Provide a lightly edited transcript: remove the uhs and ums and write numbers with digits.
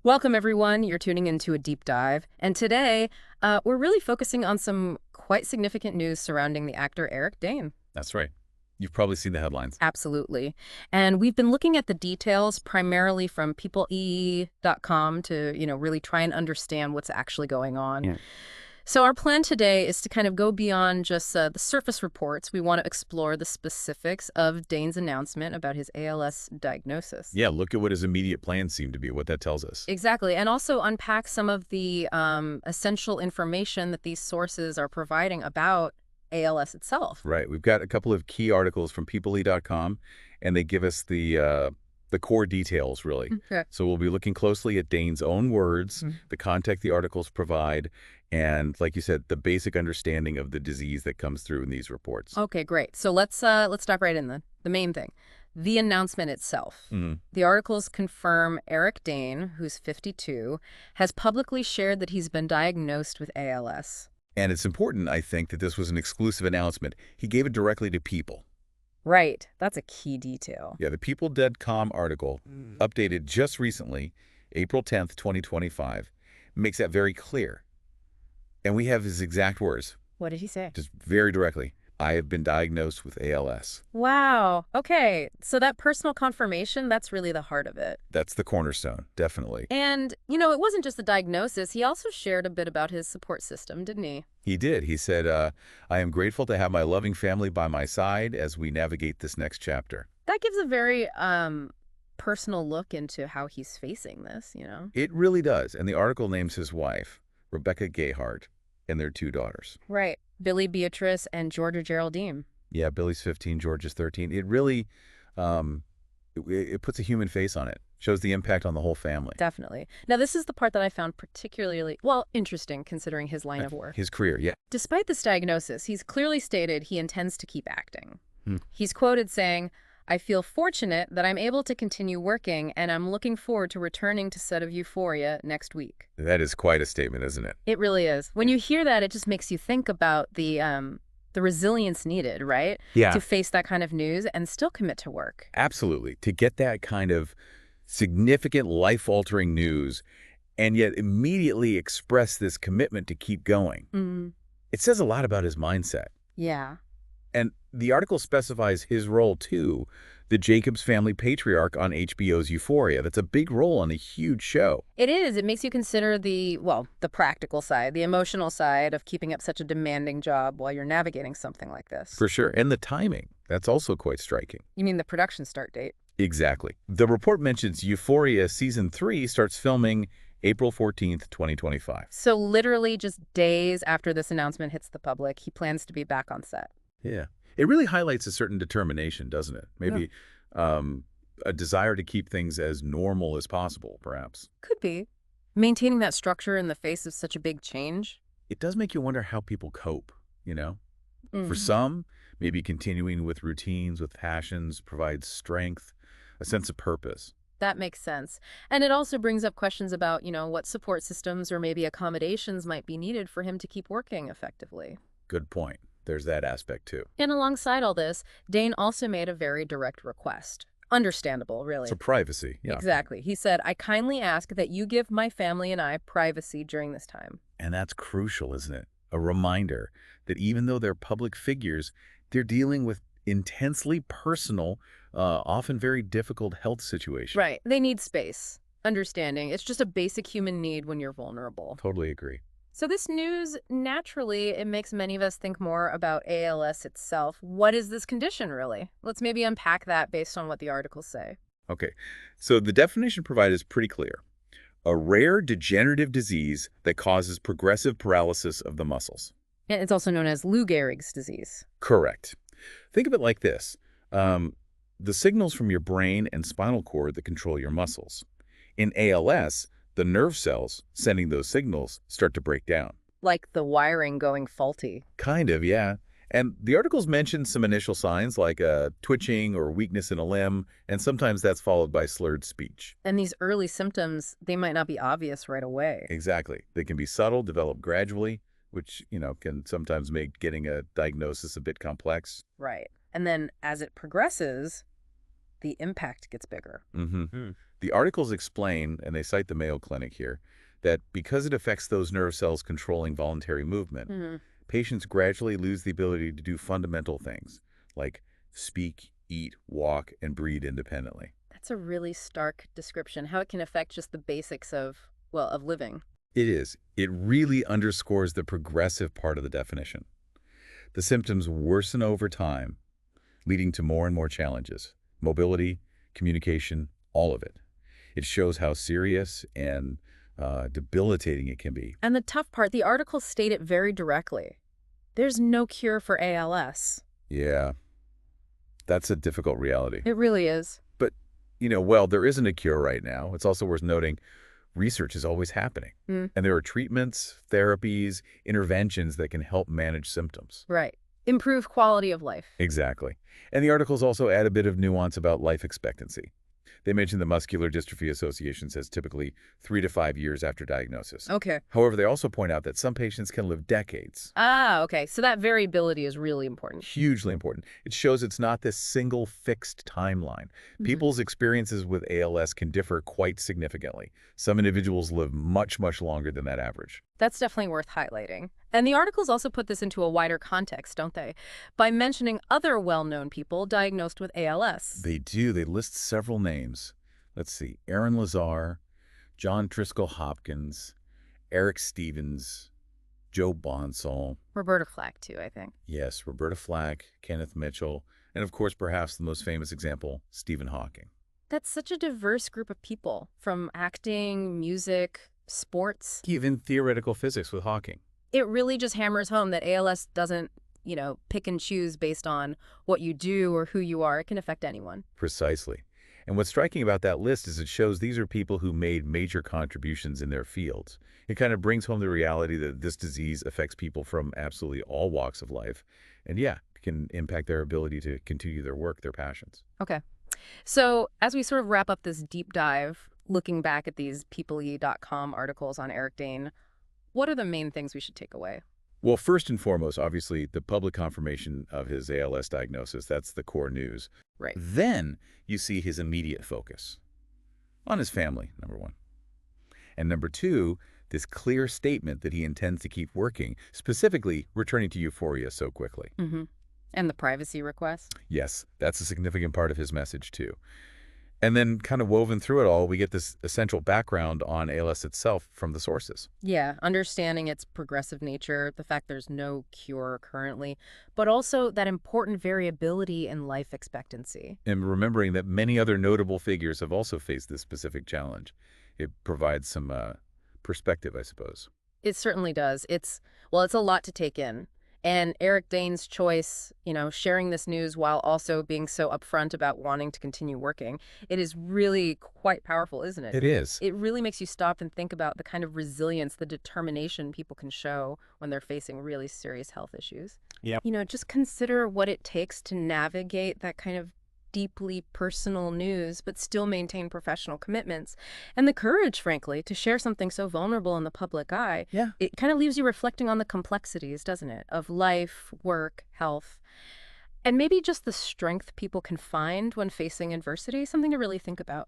Welcome, everyone. You're tuning into a deep dive. And today, we're really focusing on some quite significant news surrounding the actor Eric Dane. That's right. You've probably seen the headlines. Absolutely. And we've been looking at the details primarily from peoplee.com to, really try and understand what's actually going on. Yeah. So our plan today is to kind of go beyond just the surface reports. We want to explore the specifics of Dane's announcement about his ALS diagnosis. Yeah, look at what his immediate plans seem to be, what that tells us. Exactly. And also unpack some of the essential information that these sources are providing about ALS itself. Right. We've got a couple of key articles from peoplee.com, and they give us the core details, really. Okay. So we'll be looking closely at Dane's own words, Mhm. the context the articles provide, and, like you said, the basic understanding of the disease that comes through in these reports. Okay, great. So let's dive right in then. The main thing, the announcement itself. Mhm. The articles confirm Eric Dane, who's 52, has publicly shared that he's been diagnosed with ALS. And it's important, I think, that this was an exclusive announcement. He gave it directly to People. Right. That's a key detail. Yeah, the People.com article, updated just recently, April 10th, 2025, makes that very clear. And we have his exact words, What did he say? just very directly. I have been diagnosed with ALS. Wow. Okay. So that personal confirmation, that's really the heart of it. That's the cornerstone, definitely. And, it wasn't just the diagnosis. He also shared a bit about his support system, didn't he? He did. He said, I am grateful to have my loving family by my side as we navigate this next chapter. That gives a very personal look into how he's facing this. It really does. And the article names his wife, Rebecca Gehrig, and their two daughters. Right. Billy Beatrice and Georgia Geraldine. Yeah, Billy's 15, George is 13. It really, it puts a human face on it. Shows the impact on the whole family. Definitely. Now, this is the part that I found particularly, interesting considering his line of work. His career, yeah. Despite this diagnosis, he's clearly stated he intends to keep acting. Hmm. He's quoted saying, "I feel fortunate that I'm able to continue working, and I'm looking forward to returning to set of Euphoria next week." That is quite a statement, isn't it? It really is. When you hear that, it just makes you think about the resilience needed, right? Yeah. To face that kind of news and still commit to work. Absolutely. To get that kind of significant life-altering news and yet immediately express this commitment to keep going. Mm, It says a lot about his mindset. yeah. And the article specifies his role, too, the Jacobs family patriarch on HBO's Euphoria. That's a big role on a huge show. It is. It makes you consider the practical side, the emotional side of keeping up such a demanding job while you're navigating something like this. For sure. And the timing. That's also quite striking. You mean the production start date? Exactly. The report mentions Euphoria Season 3 starts filming April 14th, 2025. So literally just days after this announcement hits the public, he plans to be back on set. Yeah. It really highlights a certain determination, doesn't it? Maybe a desire to keep things as normal as possible, perhaps. Could be. Maintaining that structure in the face of such a big change. It does make you wonder how people cope, you know? For Mhm. some, maybe continuing with routines, with passions, provides strength, a sense of purpose. That makes sense. And it also brings up questions about, what support systems or maybe accommodations might be needed for him to keep working effectively. Good point. There's that aspect, too. And alongside all this, Dane also made a very direct request. Understandable, really. So privacy, yeah. Exactly. He said, "I kindly ask that you give my family and I privacy during this time." And that's crucial, isn't it? A reminder that even though they're public figures, they're dealing with intensely personal, often very difficult health situations. Right. They need space. Understanding. It's just a basic human need when you're vulnerable. Totally agree. So this news, naturally, it makes many of us think more about ALS itself. What is this condition, really? Let's maybe unpack that based on what the articles say. Okay, so the definition provided is pretty clear. A rare degenerative disease that causes progressive paralysis of the muscles. And it's also known as Lou Gehrig's disease. Correct. Think of it like this. The signals from your brain and spinal cord that control your muscles. In ALS, the nerve cells sending those signals start to break down. Like the wiring going faulty. Kind of, yeah. And the articles mention some initial signs like twitching or weakness in a limb, and sometimes that's followed by slurred speech. And these early symptoms, they might not be obvious right away. Exactly. They can be subtle, develop gradually, which, can sometimes make getting a diagnosis a bit complex. Right. And then as it progresses, the impact gets bigger. Mm-hmm. The articles explain, and they cite the Mayo Clinic here, that because it affects those nerve cells controlling voluntary movement, Hmm. patients gradually lose the ability to do fundamental things like speak, eat, walk, and breathe independently. That's a really stark description, how it can affect just the basics of, well, of living. It is. It really underscores the progressive part of the definition. The symptoms worsen over time, leading to more and more challenges. Mobility, communication, all of it. It shows how serious and debilitating it can be. And the tough part, the articles state it very directly. There's no cure for ALS. Yeah, that's a difficult reality. It really is. But, well, there isn't a cure right now. It's also worth noting research is always happening. Mm, And there are treatments, therapies, interventions that can help manage symptoms. right. Improve quality of life. Exactly. And the articles also add a bit of nuance about life expectancy. They mention the Muscular Dystrophy Association says typically 3 to 5 years after diagnosis. Okay. However, they also point out that some patients can live decades. Ah, okay. So that variability is really important. Hugely important. It shows it's not this single fixed timeline. Mhm. People's experiences with ALS can differ quite significantly. Some individuals live much, much longer than that average. That's definitely worth highlighting. And the articles also put this into a wider context, don't they? By mentioning other well-known people diagnosed with ALS. They do. They list several names. Let's see. Aaron Lazar, John Driscoll Hopkins, Eric Stevens, Joe Bonsall. Roberta Flack, too, I think. Yes, Roberta Flack, Kenneth Mitchell, and of course, perhaps the most famous example, Stephen Hawking. That's such a diverse group of people, from acting, music, sports. Even theoretical physics with Hawking. It really just hammers home that ALS doesn't, pick and choose based on what you do or who you are. It can affect anyone. Precisely. And what's striking about that list is it shows these are people who made major contributions in their fields. It kind of brings home the reality that this disease affects people from absolutely all walks of life. And yeah, can impact their ability to continue their work, their passions. Okay. So as we sort of wrap up this deep dive, looking back at these peopleye.com articles on Eric Dane, what are the main things we should take away? Well, first and foremost, obviously, the public confirmation of his ALS diagnosis, that's the core news. Right. Then you see his immediate focus on his family, number one. And number two, this clear statement that he intends to keep working, specifically returning to Euphoria so quickly. Mm-hmm. And the privacy request? Yes, that's a significant part of his message, too. And then kind of woven through it all, we get this essential background on ALS itself from the sources. Yeah, understanding its progressive nature, the fact there's no cure currently, but also that important variability in life expectancy. And remembering that many other notable figures have also faced this specific challenge. It provides some perspective, I suppose. It certainly does. It's a lot to take in. And Eric Dane's choice, sharing this news while also being so upfront about wanting to continue working, it is really quite powerful, isn't it? It is. It really makes you stop and think about the kind of resilience, the determination people can show when they're facing really serious health issues. Yeah. Just consider what it takes to navigate that kind of deeply personal news, but still maintain professional commitments. And the courage, frankly, to share something so vulnerable in the public eye. Yeah. It kind of leaves you reflecting on the complexities, doesn't it, of life, work, health, and maybe just the strength people can find when facing adversity, something to really think about.